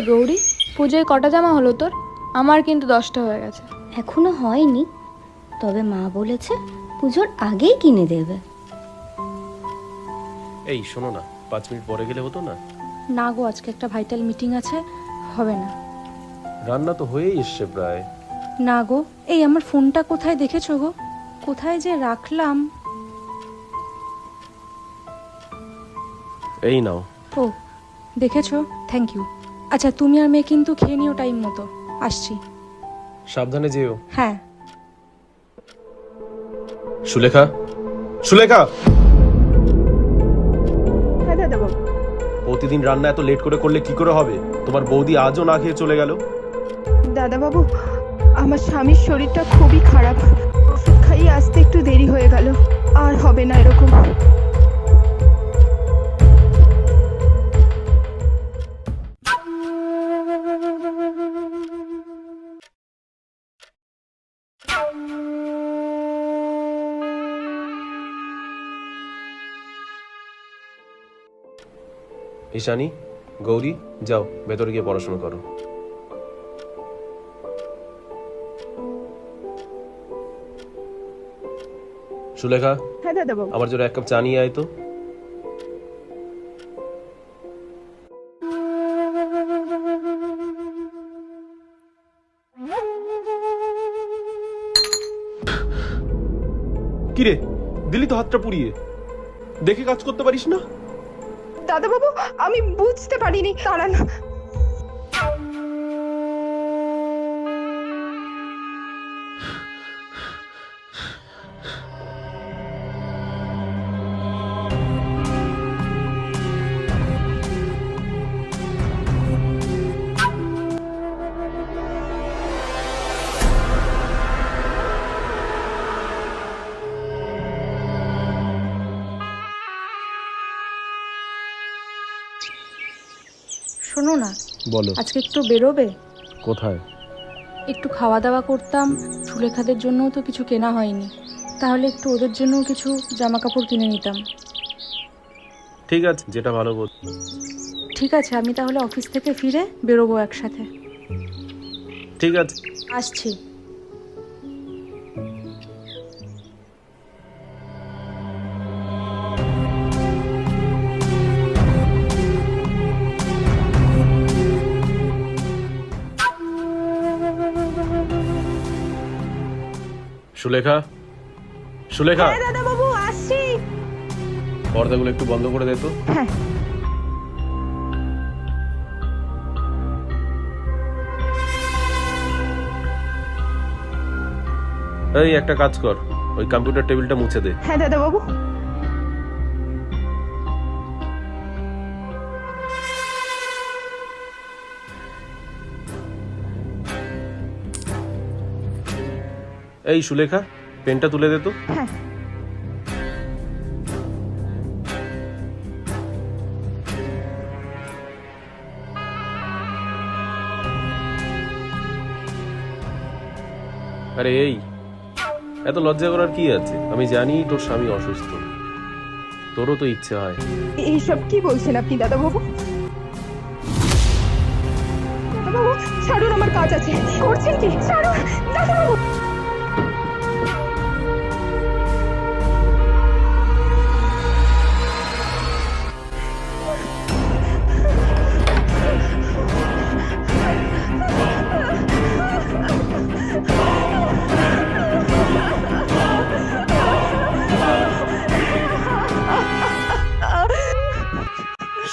গৌরী, পুজোয় কটা জামা হলো তোর? আমার কিন্তু 10টা হয়ে গেছে। এখনো হয়নি, তবে মা বলেছে পুজোর আগেই কিনে দেবে। এই শোনো না, 5 মিনিট পরে গেলে হতো না? না গো, আজকে একটা ভাইটাল মিটিং আছে, হবে না। রান্না তো হয়েই এসছে প্রায়। না গো, এই আমার ফোনটা কোথায় দেখেছো গো? কোথায় যে রাখলাম। এই নাও। ও, দেখেছো, থ্যাংক ইউ। আচ্ছা, তুমি আর মেয়ে কিন্তু খেয়ে নিও টাইম মতো। আসছি। সাবধানে যেও। হ্যাঁ। সুলেখা, সুলেখা! হ্যাঁ দাদাবাবু। প্রতিদিন রান্না এত লেট করে করলে কি করে হবে? তোমার বৌদি আজও না খেয়ে চলে গেল। দাদাবাবু, আমার স্বামীর শরীরটা খুবই খারাপ, ওষুধ খাইয়ে আসতে একটু দেরি হয়ে গেল। আর হবে না এরকম। ঈশানী, গৌরী, যাও ভেতরে গিয়ে পড়াশোনা করো। সুলেখা, হ্যাঁ দাদাবাবু। আমার জন্য 1 কাপ চা নিয়ে আয় তো। কিরে, দিলি তো হাতটা পুড়িয়ে। দেখে কাজ করতে পারিস না? দাদাবাবু, আমি বুঝতে পারিনি, দাঁড়ান। শোনো না, বলো। আজকে একটু বেরোবে? কোথায়? একটু খাওয়া দাওয়া করতাম, সুলেখাদের জন্যও তো কিছু কেনা হয়নি, তাহলে একটু ওদের জন্যও কিছু জামা কাপড় কিনে নিতাম। ঠিক আছে, যেটা ভালো বোধ। ঠিক আছে, আমি তাহলে অফিস থেকে ফিরে বেরোবো একসাথে। ঠিক আছে। আসছি। সুলেখা, সুলেখা, হ্যাঁ দাদাবাবু, আসছি। পর্দাগুলো একটু বন্ধ করে দে তো। হ্যাঁ। এই একটা কাজ কর, ওই কম্পিউটার টেবিলটা মুছে দে। হ্যাঁ দাদাবাবু। এই সুলেখা, পেনটা তুলে দে তো। হ্যাঁ। আরে এই, এত লজ্জা করার কি আছে? আমি জানি তোর স্বামী অসুস্থ, তোরও তো ইচ্ছে হয়। এইসব কি বলছেন আপনি দাদাবাবু? দাদাবাবু ছাড়ুন, আমার কাজ আছে। করছেন কি? ছাড়ুন দাদাবাবু।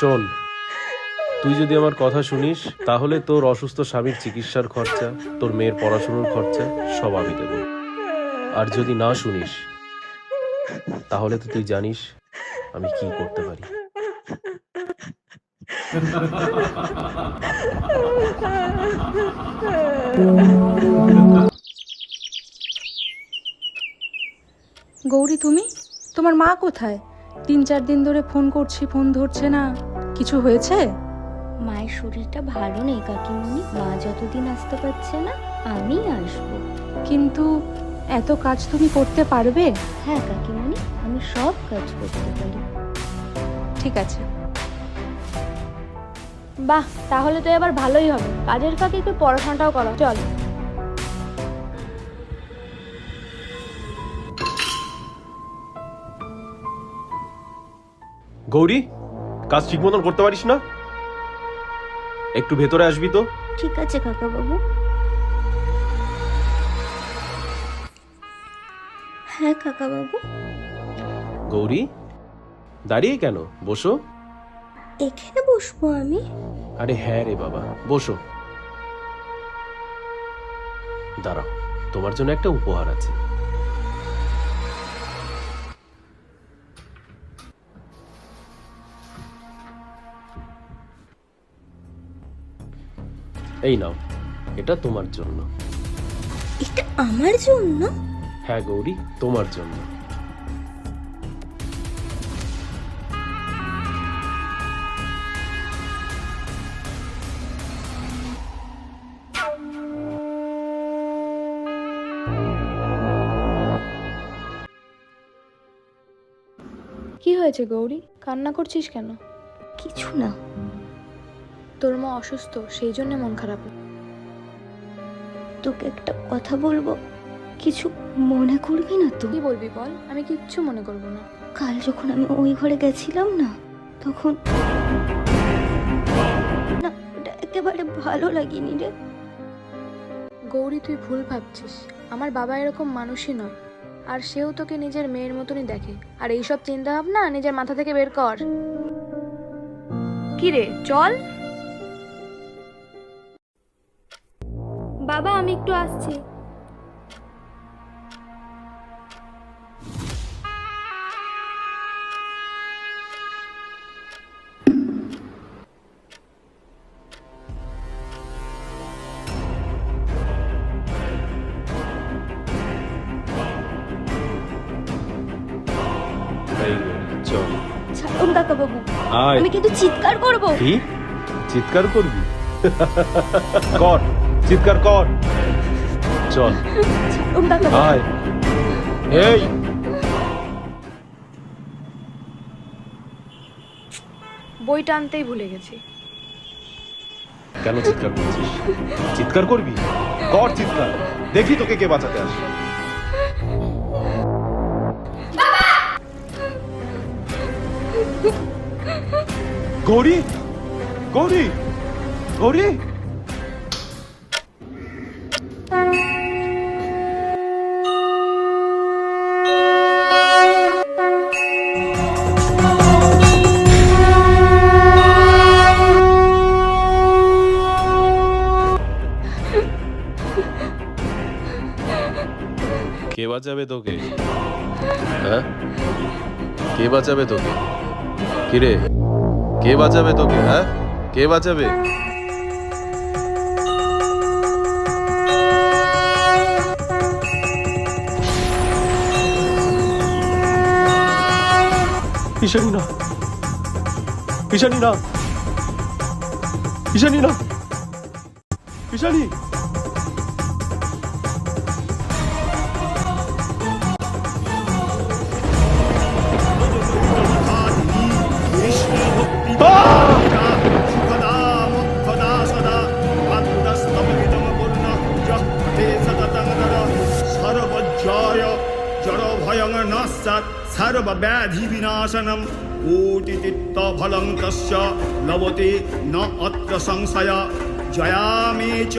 শোন, তুই যদি আমার কথা শুনিস তাহলে তোর অসুস্থ স্বামীর চিকিৎসার খরচা, তোর মেয়ের পড়াশোনার খরচা সব আমি দেব। আর যদি না শুনিস তাহলে তো তুই জানিস আমি কি করতে পারি। গৌরী, তুমি? তোমার মা কোথায়? 3-4 দিন ধরে ফোন করছি, ফোন ধরছে না। কিছু হয়েছে? মায়ের শরীরটা ভালো নেই কাকিমণি, মা যতদিন আসতে পারছে না আমি আসবো। কিন্তু এত কাজ তুমি করতে পারবে? হ্যাঁ কাকিমণি, আমি সব কাজ করতে পারি। ঠিক আছে। বাহ, তাহলে তো এবার ভালোই হবে। কাজের ফাঁকে একটু পড়াশোনাটাও করো, চল। গৌরী, কাজ ঠিক মতন করতে পারিস না? একটু ভেতরে আসবি তো। ঠিক আছে কাকাবাবু। হ্যাঁ কাকাবাবু। গৌরী, দাঁড়িয়ে কেন? বসো। এখানে বসবো আমি? আরে হ্যাঁ রে বাবা, বসো। দাঁড়াও, তোমার জন্য একটা উপহার আছে। এই নাও, এটা তোমার জন্য। এটা আমার জন্য? হ্যাঁ গৌরী, তোমার জন্য। কি হয়েছে গৌরী, কান্না করছিস কেন? কিছু না। তোর মা অসুস্থ, সেই জন্য মন খারাপ। তোকে একটা কথা বলবো, কিছু মনে করবি না তো? কি বলবি বল, আমি কিচ্ছু মনে করবো না। কাল যখন আমি ওই ঘরে গেছিলাম না, তখন না, ওটা একেবারে ভালো লাগেনি রে। গৌরী, তুই ভুল ভাবছিস। আমার বাবা এরকম মানুষই নয়, আর সেও তোকে নিজের মেয়ের মতনই দেখে। আর এইসব চিন্তা ভাবনা নিজের মাথা থেকে বের কর। কি রে, চল। বাবা, আমি একটু আসছি। এই গৌরী, চল। ছাড়ুন কাকাবাবু, আয়। আমি কিন্তু চিৎকার করব। কি চিৎকার করবি? কর, চিৎকার কর। চল, ছাড়ুন কাকাবাবু। আয়। এই, বইটা আনতেই ভুলে গেছি। কেন চিৎকার করছিস? চিৎকার করবি? কর চিৎকার, দেখি তোকে কে বাঁচাতে আসে। গৌরী, গৌরী, গৌরী। কে বাঁচাবে তোকে? হ্যাঁ, কে বাঁচাবে তোকে? কিরে, কে বাঁচাবে তোকে? হ্যাঁ, কে বাঁচাবে? ঈশানী না, ঈশানী না, ঈশানী না, ঈশানী। सर्वव्याधि विनाशनम कोटिचित्त फलं तस्य लभते न अत्र संशय जयामे च।